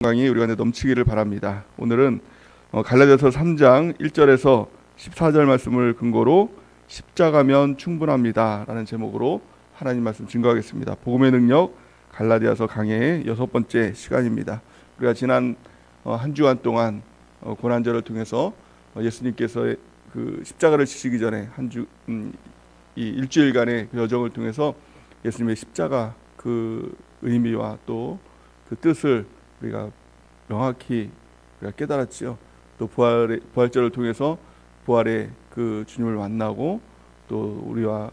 강이 우리 안에 넘치기를 바랍니다. 오늘은 갈라디아서 3장 1절에서 14절 말씀을 근거로 십자가면 충분합니다 라는 제목으로 하나님 말씀 증거하겠습니다. 복음의 능력 갈라디아서 강해의 6번째 시간입니다. 우리가 지난 한 주간 동안 고난절을 통해서 예수님께서 그 십자가를 지시기 전에 이 일주일간의 그 여정을 통해서 예수님의 십자가 그 의미와 또 그 뜻을 우리가 명확히 우리가 깨달았지요. 또 부활절을 통해서 부활의 그 주님을 만나고 또 우리와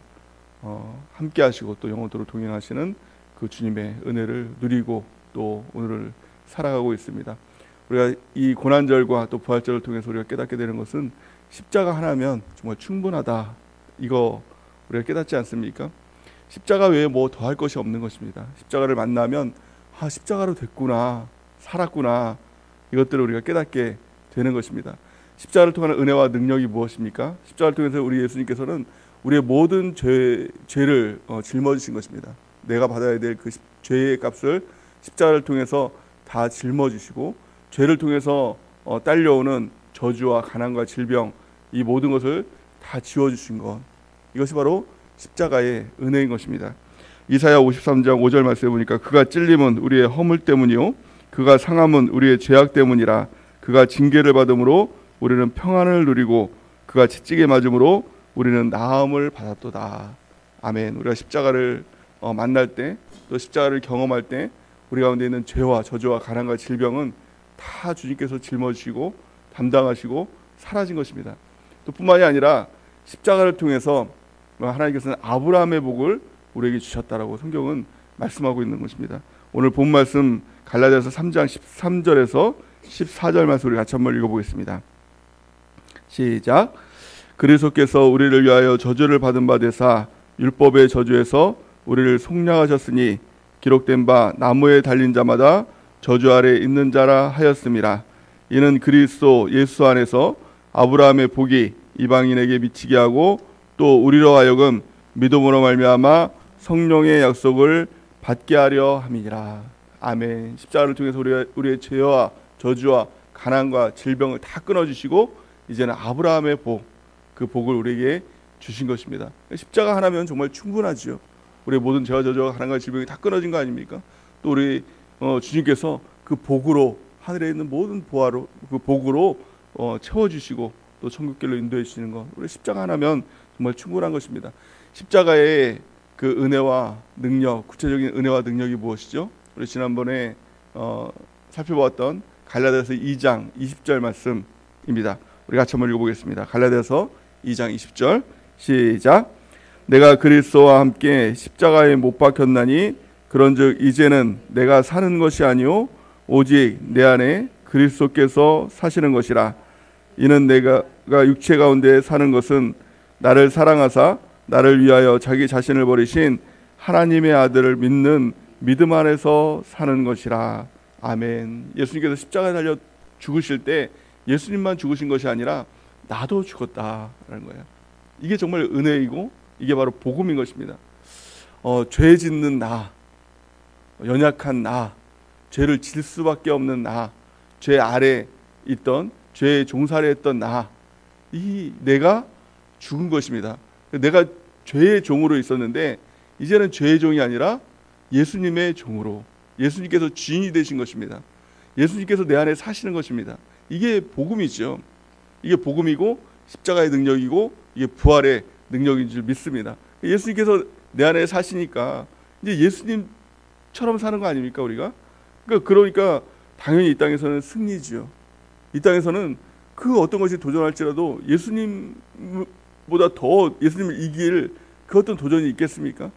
함께 하시고 또 영원토록 동행하시는 그 주님의 은혜를 누리고 또 오늘을 살아가고 있습니다. 우리가 이 고난절과 또 부활절을 통해서 우리가 깨닫게 되는 것은 십자가 하나면 정말 충분하다, 이거 우리가 깨닫지 않습니까? 십자가 외에 뭐 더 할 것이 없는 것입니다. 십자가를 만나면 십자가로 됐구나, 살았구나, 이것들을 우리가 깨닫게 되는 것입니다. 십자가를 통한 은혜와 능력이 무엇입니까? 십자가를 통해서 우리 예수님께서는 우리의 모든 죄를 짊어지신 것입니다. 내가 받아야 될 그 죄의 값을 십자가를 통해서 다 짊어지시고 죄를 통해서 딸려오는 저주와 가난과 질병, 이 모든 것을 다 지워주신 것, 이것이 바로 십자가의 은혜인 것입니다. 이사야 53장 5절 말씀에 보니까 그가 찔림은 우리의 허물 때문이요 그가 상함은 우리의 죄악 때문이라. 그가 징계를 받음으로 우리는 평안을 누리고 그가 채찍에 맞음으로 우리는 나음을 받았도다. 아멘. 우리가 십자가를 만날 때, 또 십자가를 경험할 때 우리 가운데 있는 죄와 저주와 가난과 질병은 다 주님께서 짊어지시고 담당하시고 사라진 것입니다. 또 뿐만이 아니라 십자가를 통해서 하나님께서는 아브라함의 복을 우리에게 주셨다라고 성경은 말씀하고 있는 것입니다. 오늘 본 말씀 갈라디아서 3장 13절에서 14절 말씀 우리 같이 한번 읽어보겠습니다. 시작. 그리스도께서 우리를 위하여 저주를 받은 바 되사 율법의 저주에서 우리를 속량하셨으니 기록된 바 나무에 달린 자마다 저주 아래 있는 자라 하였음이라. 이는 그리스도 예수 안에서 아브라함의 복이 이방인에게 미치게 하고 또 우리로 하여금 믿음으로 말미암아 성령의 약속을 받게 하려 함이니라. 아멘. 십자가를 통해서 우리의 죄와 저주와 가난과 질병을 다 끊어주시고 이제는 아브라함의 복, 그 복을 우리에게 주신 것입니다. 십자가 하나면 정말 충분하지요. 우리의 모든 죄와 저주와 가난과 질병이 다 끊어진 거 아닙니까? 또 우리 주님께서 그 복으로 하늘에 있는 모든 보화로 그 복으로 채워주시고 또 천국길로 인도해 주시는 것, 우리 십자가 하나면 정말 충분한 것입니다. 십자가의 그 은혜와 능력, 구체적인 은혜와 능력이 무엇이죠? 우리 지난번에 살펴보았던 갈라디아서 2장 20절 말씀입니다. 우리 같이 한번 읽어보겠습니다. 갈라디아서 2장 20절 시작. 내가 그리스도와 함께 십자가에 못 박혔나니 그런즉 이제는 내가 사는 것이 아니요 오직 내 안에 그리스도께서 사시는 것이라. 이는 내가 육체 가운데 사는 것은 나를 사랑하사 나를 위하여 자기 자신을 버리신 하나님의 아들을 믿는 믿음 안에서 사는 것이라. 아멘. 예수님께서 십자가에 달려 죽으실 때 예수님만 죽으신 것이 아니라 나도 죽었다라는 거예요. 이게 정말 은혜이고 이게 바로 복음인 것입니다. 죄 짓는 나, 연약한 나, 죄를 질 수밖에 없는 나, 죄 아래 있던 죄에 종살이 했던 나, 이 내가 죽은 것입니다. 내가 죄의 종으로 있었는데 이제는 죄의 종이 아니라 예수님의 종으로, 예수님께서 주인이 되신 것입니다. 예수님께서 내 안에 사시는 것입니다. 이게 복음이죠. 이게 복음이고 십자가의 능력이고 이게 부활의 능력인 줄 믿습니다. 예수님께서 내 안에 사시니까 이제 예수님처럼 사는 거 아닙니까 우리가? 그러니까 당연히 이 땅에서는 승리지요. 이 땅에서는 그 어떤 것이 도전할지라도 예수님보다 더 예수님을 이길 그 어떤 도전이 있겠습니까?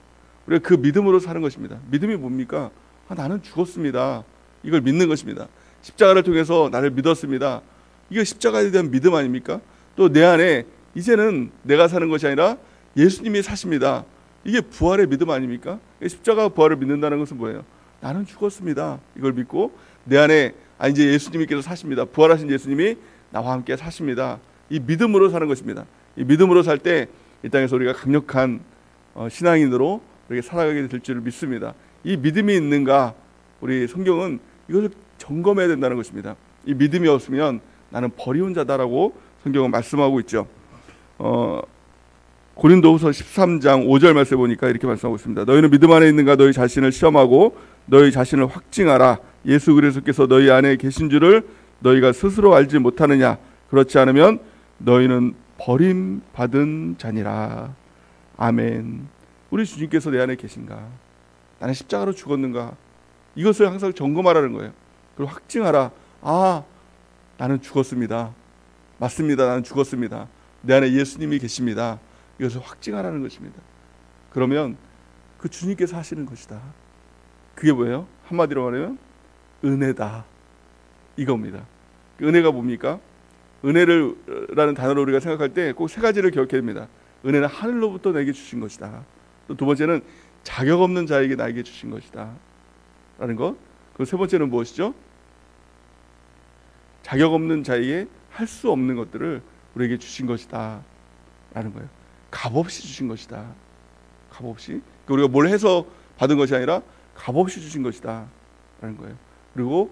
우리가 그 믿음으로 사는 것입니다. 믿음이 뭡니까? 나는 죽었습니다. 이걸 믿는 것입니다. 십자가를 통해서 나를 믿었습니다. 이게 십자가에 대한 믿음 아닙니까? 또 내 안에 이제는 내가 사는 것이 아니라 예수님이 사십니다. 이게 부활의 믿음 아닙니까? 십자가 부활을 믿는다는 것은 뭐예요? 나는 죽었습니다. 이걸 믿고 내 안에 이제 예수님께서 사십니다. 부활하신 예수님이 나와 함께 사십니다. 이 믿음으로 사는 것입니다. 이 믿음으로 살 때 이 땅에서 우리가 강력한 신앙인으로 우리가 살아가게 될 줄을 믿습니다. 이 믿음이 있는가? 우리 성경은 이것을 점검해야 된다는 것입니다. 이 믿음이 없으면 나는 버리운 자다라고 성경은 말씀하고 있죠. 고린도후서 13장 5절 말씀에 보니까 이렇게 말씀하고 있습니다. 너희는 믿음 안에 있는가 너희 자신을 시험하고 너희 자신을 확증하라. 예수 그리스도께서 너희 안에 계신 줄을 너희가 스스로 알지 못하느냐. 그렇지 않으면 너희는 버림받은 자니라. 아멘. 우리 주님께서 내 안에 계신가? 나는 십자가로 죽었는가? 이것을 항상 점검하라는 거예요. 그리고 확증하라. 아, 나는 죽었습니다. 맞습니다. 나는 죽었습니다. 내 안에 예수님이 계십니다. 이것을 확증하라는 것입니다. 그러면 그 주님께서 하시는 것이다. 그게 뭐예요? 한마디로 말하면 은혜다. 이겁니다. 은혜가 뭡니까? 은혜라는 단어로 우리가 생각할 때 꼭 세 가지를 기억해야 됩니다. 은혜는 하늘로부터 내게 주신 것이다. 또 두 번째는 자격 없는 자에게 나에게 주신 것이다 라는 것. 그리고 세 번째는 무엇이죠? 자격 없는 자에게 할 수 없는 것들을 우리에게 주신 것이다 라는 거예요. 값없이 주신 것이다. 값없이. 우리가 뭘 해서 받은 것이 아니라 값없이 주신 것이다 라는 거예요. 그리고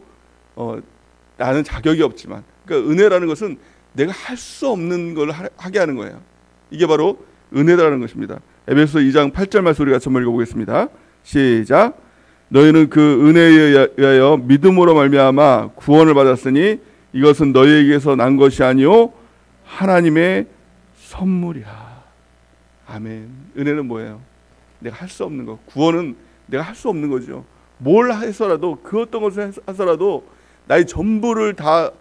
나는 자격이 없지만, 그러니까 은혜라는 것은 내가 할 수 없는 걸 하게 하는 거예요. 이게 바로 은혜라는 것입니다. 에베소서 2장 8절 말씀 우리가 한번 읽어보겠습니다. 시작. 너희는 그 은혜에 의하여 믿음으로 말미암아 구원을 받았으니 이것은 너희에게서 난 것이 아니요 하나님의 선물이라. 아멘. 은혜는 뭐예요? 내가 할 수 없는 것. 구원은 내가 할 수 없는 거죠. 뭘 해서라도, 그 어떤 것을 해서라도 나의 전부를 다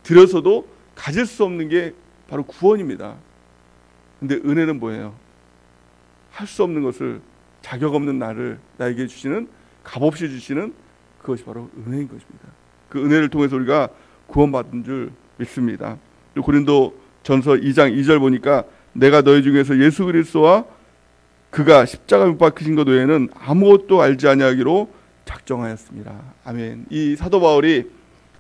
들여서도 가질 수 없는 게 바로 구원입니다. 근데 은혜는 뭐예요? 할 수 없는 것을, 자격 없는 나를 나에게 주시는, 값없이 주시는, 그것이 바로 은혜인 것입니다. 그 은혜를 통해서 우리가 구원받은 줄 믿습니다. 또 고린도 전서 2장 2절 보니까 내가 너희 중에서 예수 그리스도와 그가 십자가 못 박히신 것 외에는 아무것도 알지 아니하기로 작정하였습니다. 아멘. 이 사도 바울이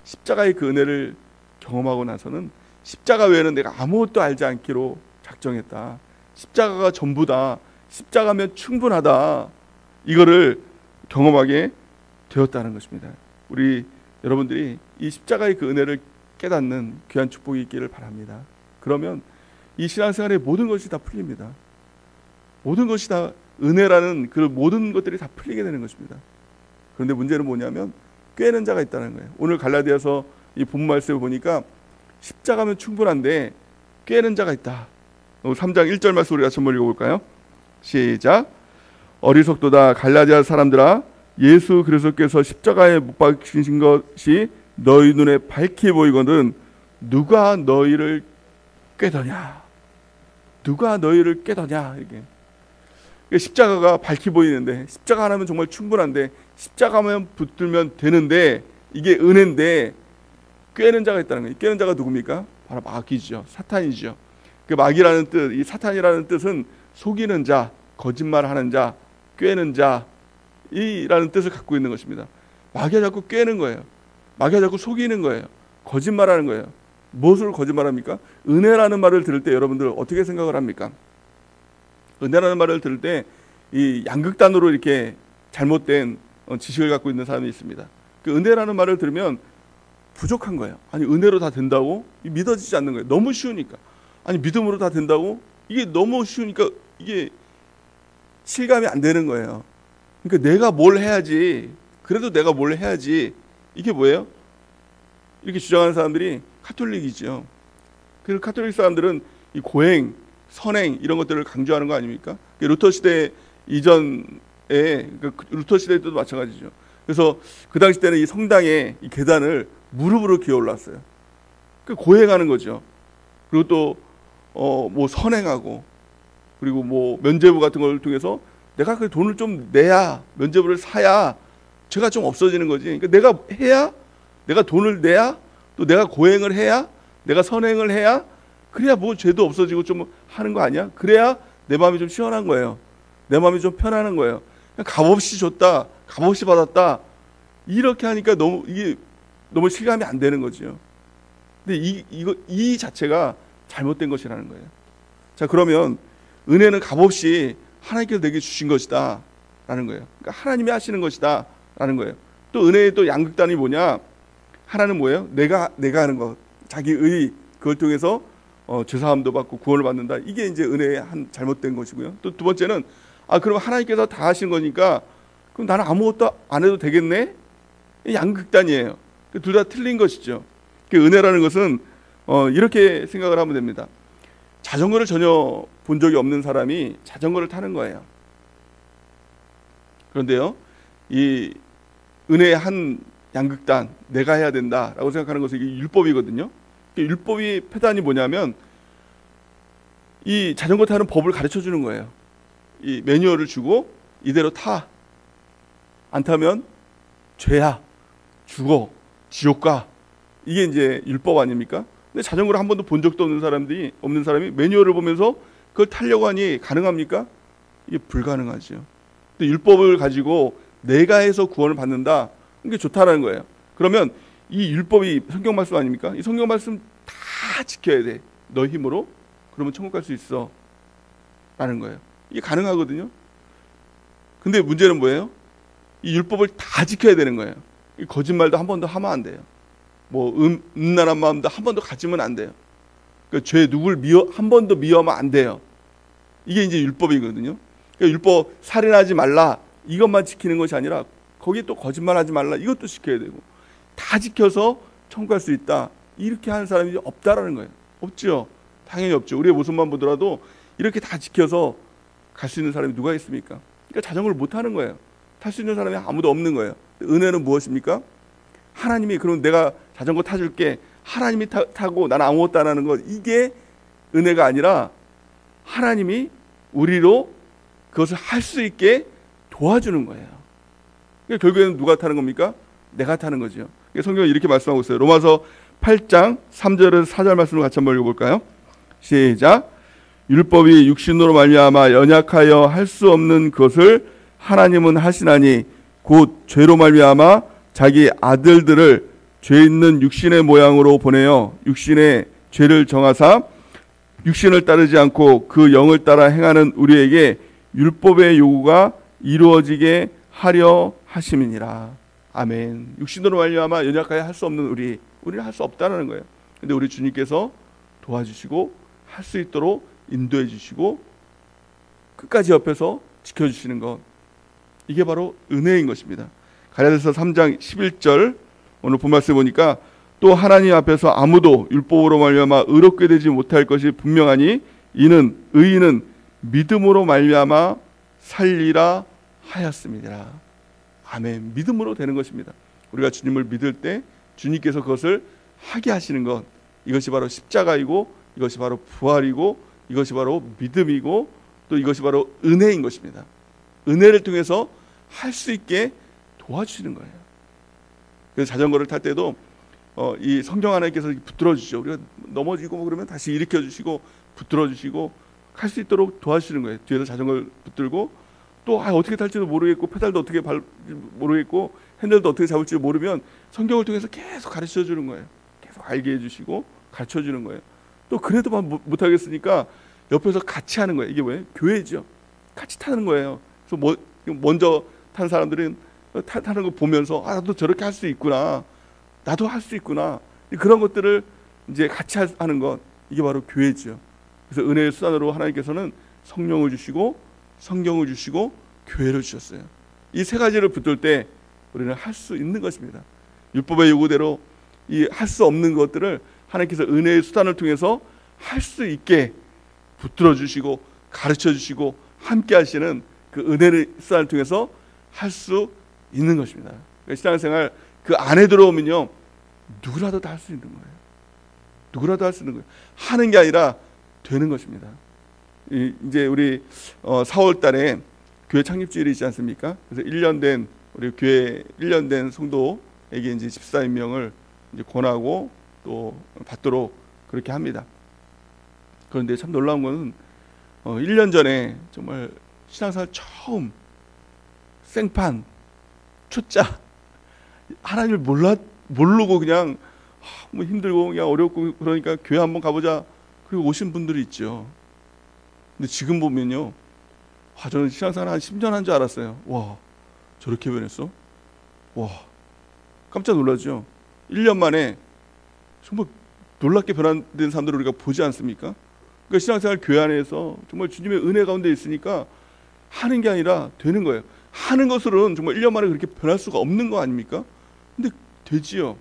십자가의 그 은혜를 경험하고 나서는 십자가 외에는 내가 아무것도 알지 않기로 작정했다. 십자가가 전부다. 십자가면 충분하다. 이거를 경험하게 되었다는 것입니다. 우리 여러분들이 이 십자가의 그 은혜를 깨닫는 귀한 축복이 있기를 바랍니다. 그러면 이 신앙생활의 모든 것이 다 풀립니다. 모든 것이 다, 은혜라는 그 모든 것들이 다 풀리게 되는 것입니다. 그런데 문제는 뭐냐면 꾀는 자가 있다는 거예요. 오늘 갈라디아서 이 본 말씀을 보니까 십자가면 충분한데 꾀는 자가 있다. 3장 1절 말씀 우리가 한번 읽어볼까요? 시작. 어리석도다 갈라디아 사람들아, 예수 그리스도께서 십자가에 못 박히신 것이 너희 눈에 밝히 보이거든 누가 너희를 꾀더냐? 누가 너희를 꾀더냐? 이게 십자가가 밝히 보이는데, 십자가 하나면 정말 충분한데, 십자가만 붙들면 되는데, 이게 은혜인데 꾀는 자가 있다는 거예요. 꾀는 자가 누굽니까? 바로 마귀죠. 사탄이죠. 그 마귀라는 뜻, 이 사탄이라는 뜻은 속이는 자, 거짓말하는 자, 꾀는 자 이라는 뜻을 갖고 있는 것입니다. 마귀가 자꾸 꾀는 거예요. 마귀가 자꾸 속이는 거예요. 거짓말하는 거예요. 무엇을 거짓말합니까? 은혜라는 말을 들을 때 여러분들 어떻게 생각을 합니까? 은혜라는 말을 들을 때 이 양극단으로 이렇게 잘못된 지식을 갖고 있는 사람이 있습니다. 그 은혜라는 말을 들으면 부족한 거예요. 아니 은혜로 다 된다고? 믿어지지 않는 거예요. 너무 쉬우니까. 아니 믿음으로 다 된다고? 이게 너무 쉬우니까 이게 실감이 안 되는 거예요. 그러니까 내가 뭘 해야지, 그래도 내가 뭘 해야지, 이게 뭐예요? 이렇게 주장하는 사람들이 카톨릭이죠. 그래서 카톨릭 사람들은 이 고행, 선행 이런 것들을 강조하는 거 아닙니까? 루터 시대 이전에, 루터 시대 때도 마찬가지죠. 그래서 그 당시 때는 이 성당에 이 계단을 무릎으로 기어 올랐어요. 그러니까 고행하는 거죠. 그리고 또 뭐 선행하고, 그리고 뭐 면죄부 같은 걸 통해서 내가 그 돈을 좀 내야, 면죄부를 사야 죄가 좀 없어지는 거지. 그러니까 내가 해야, 내가 돈을 내야, 또 내가 고행을 해야, 내가 선행을 해야, 그래야 뭐 죄도 없어지고 좀 하는 거 아니야? 그래야 내 마음이 좀 시원한 거예요. 내 마음이 좀 편안한 거예요. 그냥 값없이 줬다, 값없이 받았다, 이렇게 하니까 이게 너무 실감이 안 되는 거죠. 근데 이 자체가 잘못된 것이라는 거예요. 자, 그러면 은혜는 값없이 하나님께서 내게 주신 것이다 라는 거예요. 그러니까 하나님이 하시는 것이다 라는 거예요. 또 은혜의 또 양극단이 뭐냐? 하나는 뭐예요? 내가 하는 것, 자기 의, 그걸 통해서 죄사함도 받고 구원을 받는다. 이게 이제 은혜의 한 잘못된 것이고요. 또 두 번째는 그럼 하나님께서 다 하신 거니까 그럼 나는 아무것도 안 해도 되겠네? 양극단이에요. 둘 다 틀린 것이죠. 은혜라는 것은 이렇게 생각을 하면 됩니다. 자전거를 전혀 본 적이 없는 사람이 자전거를 타는 거예요. 그런데요, 이 은혜의 한 양극단, 내가 해야 된다라고 생각하는 것은 이게 율법이거든요. 율법이 패단이 뭐냐면 이 자전거 타는 법을 가르쳐 주는 거예요. 이 매뉴얼을 주고 이대로 타. 안 타면 죄야, 죽어, 지옥 가. 이게 이제 율법 아닙니까? 근데 자전거를 한 번도 본 적도 없는 사람이 매뉴얼을 보면서 그걸 타려고 하니 가능합니까? 이게 불가능하죠. 또 율법을 가지고 내가 해서 구원을 받는다. 이게 좋다라는 거예요. 그러면 이 율법이 성경 말씀 아닙니까? 이 성경 말씀 다 지켜야 돼. 너 힘으로. 그러면 천국 갈 수 있어. 라는 거예요. 이게 가능하거든요. 근데 문제는 뭐예요? 이 율법을 다 지켜야 되는 거예요. 이 거짓말도 한 번도 하면 안 돼요. 뭐 음란한 마음도 한 번도 가지면 안 돼요. 그러니까 죄 누굴 한 번도 미워하면 안 돼요. 이게 이제 율법이거든요. 그러니까 율법 살인하지 말라 이것만 지키는 것이 아니라 거기에 또 거짓말하지 말라 이것도 지켜야 되고 다 지켜서 천국 갈 수 있다. 이렇게 하는 사람이 없다라는 거예요. 없죠. 당연히 없죠. 우리의 모습만 보더라도 이렇게 다 지켜서 갈 수 있는 사람이 누가 있습니까? 그러니까 자전거를 못 타는 거예요. 탈 수 있는 사람이 아무도 없는 거예요. 은혜는 무엇입니까? 하나님이 그럼 내가 자전거 타줄게. 하나님이 타고 나는 아무것도 안 하는 것. 이게 은혜가 아니라 하나님이 우리로 그것을 할 수 있게 도와주는 거예요. 그러니까 결국에는 누가 타는 겁니까? 내가 타는 거죠. 성경은 이렇게 말씀하고 있어요. 로마서 8장 3절에서 4절 말씀을 같이 한번 읽어볼까요? 시작. 율법이 육신으로 말미암아 연약하여 할 수 없는 것을 하나님은 하시나니 곧 죄로 말미암아 자기 아들들을 죄 있는 육신의 모양으로 보내어 육신의 죄를 정하사 육신을 따르지 않고 그 영을 따라 행하는 우리에게 율법의 요구가 이루어지게 하려 하심이니라. 아멘. 육신으로 말미암아 연약하여 할 수 없는 우리는 할 수 없다는 거예요. 근데 우리 주님께서 도와주시고 할 수 있도록 인도해 주시고 끝까지 옆에서 지켜주시는 것, 이게 바로 은혜인 것입니다. 갈라디아서 3장 11절 오늘 본 말씀 보니까 또 하나님 앞에서 아무도 율법으로 말미암아 의롭게 되지 못할 것이 분명하니 이는 의인은 믿음으로 말미암아 살리라 하였습니다. 아멘. 믿음으로 되는 것입니다. 우리가 주님을 믿을 때 주님께서 그것을 하게 하시는 것, 이것이 바로 십자가이고 이것이 바로 부활이고 이것이 바로 믿음이고 또 이것이 바로 은혜인 것입니다. 은혜를 통해서 할 수 있게 도와주시는 거예요. 그래서 자전거를 탈 때도 이 성경 하나님께서 붙들어 주시죠. 우리가 넘어지고 그러면 다시 일으켜 주시고 붙들어 주시고 할 수 있도록 도와주시는 거예요. 뒤에서 자전거를 붙들고 또 어떻게 탈지도 모르겠고 페달도 어떻게 모르겠고 핸들도 어떻게 잡을지 모르면 성경을 통해서 계속 가르쳐 주는 거예요. 계속 알게 해주시고 가르쳐 주는 거예요. 또 그래도 못하겠으니까 옆에서 같이 하는 거예요. 이게 뭐예요? 교회죠. 같이 타는 거예요. 그래서 먼저 탄 사람들은 타는 거 보면서 나도 저렇게 할 수 있구나, 나도 할 수 있구나, 그런 것들을 이제 같이 하는 것, 이게 바로 교회죠. 그래서 은혜의 수단으로 하나님께서는 성령을 주시고 성경을 주시고 교회를 주셨어요. 이 세 가지를 붙들 때 우리는 할 수 있는 것입니다. 율법의 요구대로 이 할 수 없는 것들을 하나님께서 은혜의 수단을 통해서 할 수 있게 붙들어 주시고 가르쳐 주시고 함께 하시는 그 은혜의 수단을 통해서 할 수 있는 것입니다. 신앙생활 그 안에 들어오면요, 누구라도 다 할 수 있는 거예요. 누구라도 할 수 있는 거예요. 하는 게 아니라 되는 것입니다. 이제 우리 4월 달에 교회 창립주일이 있지 않습니까? 그래서 1년 된 우리 교회 1년 된 성도에게 이제 집사임명을 이제 권하고 또 받도록 그렇게 합니다. 그런데 참 놀라운 거는 1년 전에 정말 신앙생활 처음 생판 초짜 하나님을 모르고 그냥 뭐 힘들고 그냥 어렵고 그러니까 교회 한번 가보자 그리고 오신 분들이 있죠. 근데 지금 보면요, 저는 신앙생활 한 10년 한 줄 알았어요. 와, 저렇게 변했어? 와, 깜짝 놀라죠. 1년 만에 정말 놀랍게 변화된 사람들을 우리가 보지 않습니까? 그러니까 신앙생활 교회 안에서 정말 주님의 은혜 가운데 있으니까 하는 게 아니라 되는 거예요. 하는 것으로는 정말 1년 만에 그렇게 변할 수가 없는 거 아닙니까? 근데 되지요.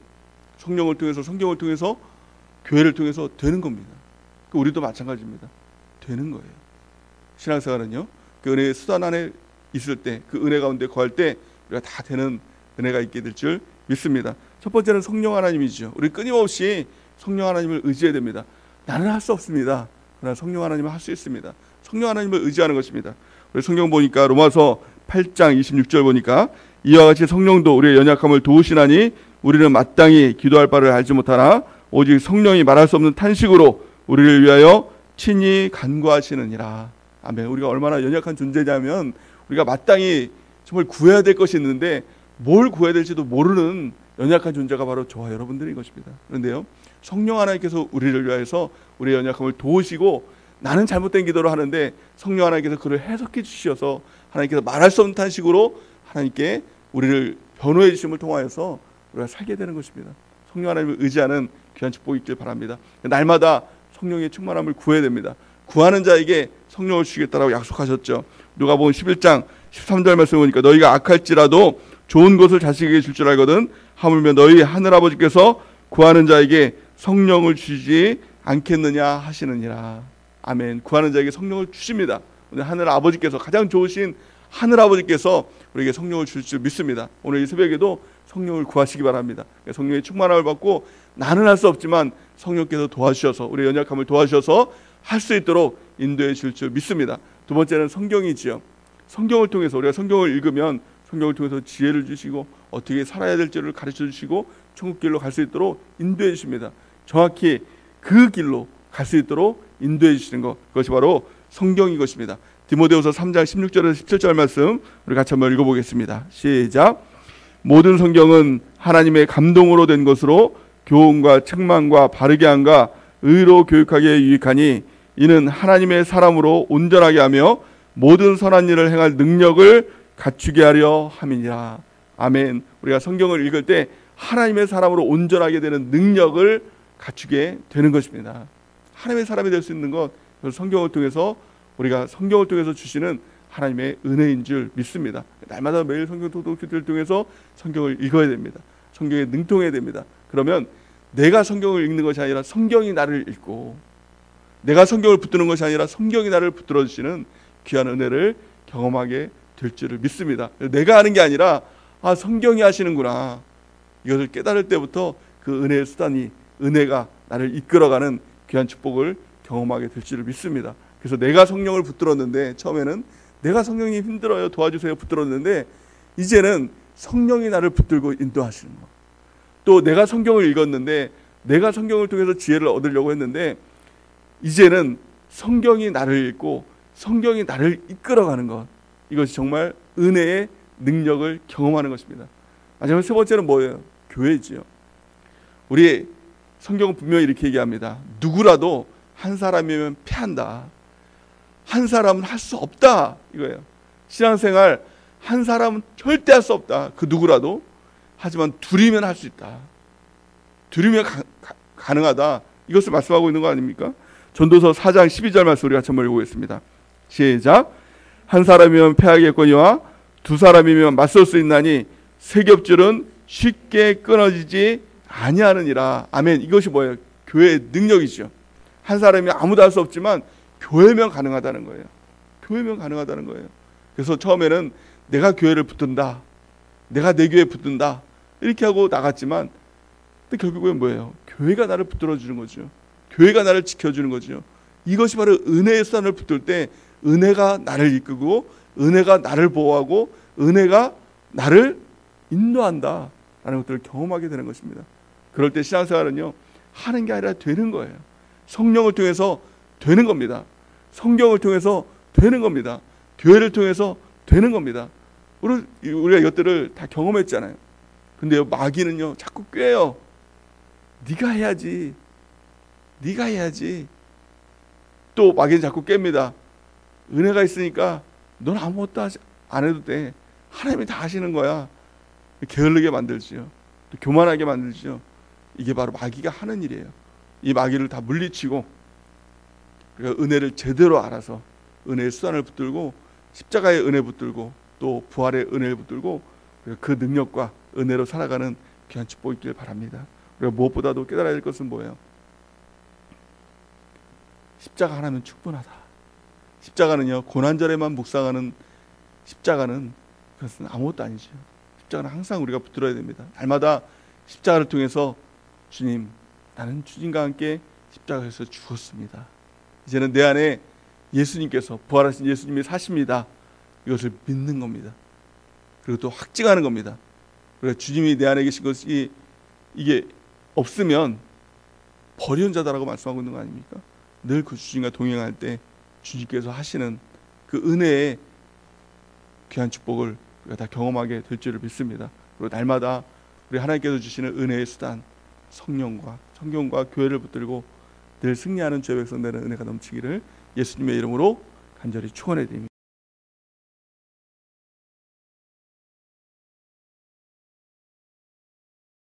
성령을 통해서, 성경을 통해서, 교회를 통해서 되는 겁니다. 우리도 마찬가지입니다. 되는 거예요. 신앙생활은요, 그 은혜의 수단 안에 있을 때, 그 은혜 가운데 거할 때 우리가 다 되는 은혜가 있게 될 줄 믿습니다. 첫 번째는 성령 하나님이죠. 우리 끊임없이 성령 하나님을 의지해야 됩니다. 나는 할 수 없습니다. 그러나 성령 하나님은 할 수 있습니다. 성령 하나님을 의지하는 것입니다. 우리 성경 보니까 로마서 8장 26절 보니까 이와 같이 성령도 우리의 연약함을 도우시나니 우리는 마땅히 기도할 바를 알지 못하나 오직 성령이 말할 수 없는 탄식으로 우리를 위하여 친히 간구하시느니라. 아멘. 우리가 얼마나 연약한 존재냐면 우리가 마땅히 정말 구해야 될 것이 있는데 뭘 구해야 될지도 모르는 연약한 존재가 바로 저와 여러분들인 것입니다. 그런데요, 성령 하나님께서 우리를 위하여서 우리의 연약함을 도우시고 나는 잘못된 기도를 하는데 성령 하나님께서 그를 해석해 주셔서 하나님께서 말할 수 없는 탄식으로 하나님께 우리를 변호해 주심을 통하여서 우리가 살게 되는 것입니다. 성령 하나님을 의지하는 귀한 축복이 있길 바랍니다. 날마다 성령의 충만함을 구해야 됩니다. 구하는 자에게 성령을 주시겠다라고 약속하셨죠. 누가복음 11장 13절 말씀 보니까 너희가 악할지라도 좋은 것을 자식에게 줄 줄 알거든 하물며 너희 하늘아버지께서 구하는 자에게 성령을 주시지 않겠느냐 하시느니라. 아멘. 구하는 자에게 성령을 주십니다. 오늘 하늘아버지께서, 가장 좋으신 하늘아버지께서 우리에게 성령을 줄 줄 믿습니다. 오늘 이 새벽에도 성령을 구하시기 바랍니다. 성령의 충만함을 받고 나는 할 수 없지만 성령께서 도와주셔서 우리의 연약함을 도와주셔서 할 수 있도록 인도해 줄 줄 믿습니다. 두 번째는 성경이지요. 성경을 통해서 우리가 성경을 읽으면 성경을 통해서 지혜를 주시고 어떻게 살아야 될지를 가르쳐 주시고 천국길로 갈 수 있도록 인도해 주십니다. 정확히 그 길로 갈 수 있도록 인도해 주시는 것, 그것이 바로 성경인 것입니다. 디모데후서 3장 16절에서 17절 말씀 우리 같이 한번 읽어보겠습니다. 시작. 모든 성경은 하나님의 감동으로 된 것으로 교훈과 책망과 바르게 함과 의로 교육하기에 유익하니 이는 하나님의 사람으로 온전하게 하며 모든 선한 일을 행할 능력을 갖추게 하려 함이니라. 아멘. 우리가 성경을 읽을 때 하나님의 사람으로 온전하게 되는 능력을 갖추게 되는 것입니다. 하나님의 사람이 될 수 있는 것, 성경을 통해서 우리가 성경을 통해서 주시는 하나님의 은혜인 줄 믿습니다. 날마다 매일 성경 통독기도를 통해서 성경을 읽어야 됩니다. 성경에 능통해야 됩니다. 그러면 내가 성경을 읽는 것이 아니라 성경이 나를 읽고, 내가 성경을 붙드는 것이 아니라 성경이 나를 붙들어 주시는 귀한 은혜를 경험하게 될 줄을 믿습니다. 내가 하는 게 아니라 성경이 하시는구나, 이것을 깨달을 때부터 그 은혜의 수단이, 은혜가 나를 이끌어가는 귀한 축복을 경험하게 될 줄을 믿습니다. 그래서 내가 성령을 붙들었는데, 처음에는 내가 성령이 힘들어요 도와주세요 붙들었는데, 이제는 성령이 나를 붙들고 인도하시는 것. 또 내가 성경을 읽었는데, 내가 성경을 통해서 지혜를 얻으려고 했는데, 이제는 성경이 나를 읽고 성경이 나를 이끌어가는 것, 이것이 정말 은혜의 능력을 경험하는 것입니다. 마지막 세 번째는 뭐예요? 교회지요. 우리 성경은 분명히 이렇게 얘기합니다. 누구라도 한 사람이면 패한다. 한 사람은 할 수 없다, 이거예요. 신앙생활 한 사람은 절대 할 수 없다, 그 누구라도. 하지만 둘이면 할 수 있다. 둘이면 가능하다, 이것을 말씀하고 있는 거 아닙니까? 전도서 4장 12절 말씀 우리 같이 한번 읽어보겠습니다. 시작. 한 사람이면 패하겠거니와 두 사람이면 맞설 수 있나니 세 겹줄은 쉽게 끊어지지 아니하느니라. 아멘. 이것이 뭐예요? 교회의 능력이죠. 한 사람이 아무도 할 수 없지만 교회면 가능하다는 거예요. 교회면 가능하다는 거예요. 그래서 처음에는 내가 교회를 붙든다, 내가 내 교회에 붙든다, 이렇게 하고 나갔지만, 근데 결국엔 뭐예요? 교회가 나를 붙들어주는 거죠. 교회가 나를 지켜주는 거죠. 이것이 바로 은혜의 수단을 붙들 때 은혜가 나를 이끌고, 은혜가 나를 보호하고, 은혜가 나를 인도한다 라는 것들을 경험하게 되는 것입니다. 그럴 때 신앙생활은요, 하는 게 아니라 되는 거예요. 성령을 통해서 되는 겁니다. 성경을 통해서 되는 겁니다. 교회를 통해서 되는 겁니다. 우리가 이것들을 다 경험했잖아요. 근데요, 마귀는요 자꾸 꾀요. 네가 해야지, 네가 해야지. 또 마귀는 자꾸 깹니다. 은혜가 있으니까 넌 아무것도 안 해도 돼, 하나님이 다 하시는 거야. 게을르게 만들지요. 또 교만하게 만들죠. 이게 바로 마귀가 하는 일이에요. 이 마귀를 다 물리치고 그러니까 은혜를 제대로 알아서 은혜의 수단을 붙들고 십자가의 은혜 붙들고 또 부활의 은혜를 붙들고 그 능력과 은혜로 살아가는 귀한 축복이 있길 바랍니다. 우리가 무엇보다도 깨달아야 될 것은 뭐예요? 십자가 하나면 충분하다. 십자가는요, 고난절에만 묵상하는 십자가는 그것은 아무것도 아니죠. 십자가는 항상 우리가 붙들어야 됩니다. 날마다 십자가를 통해서 주님, 나는 주님과 함께 십자가에서 죽었습니다. 이제는 내 안에 예수님께서 부활하신 예수님이 사십니다. 이것을 믿는 겁니다. 그리고 또 확증하는 겁니다. 우리가 주님이 내 안에 계신 것이 이게 없으면 버리는 자다라고 말씀하고 있는 거 아닙니까? 늘 그 주님과 동행할 때 주님께서 하시는 그 은혜의 귀한 축복을 우리가 다 경험하게 될 줄을 믿습니다. 그리고 날마다 우리 하나님께서 주시는 은혜의 수단, 성령과 성경과 교회를 붙들고 늘 승리하는 죄 백성되는 은혜가 넘치기를 예수님의 이름으로 간절히 축원해 드립니다.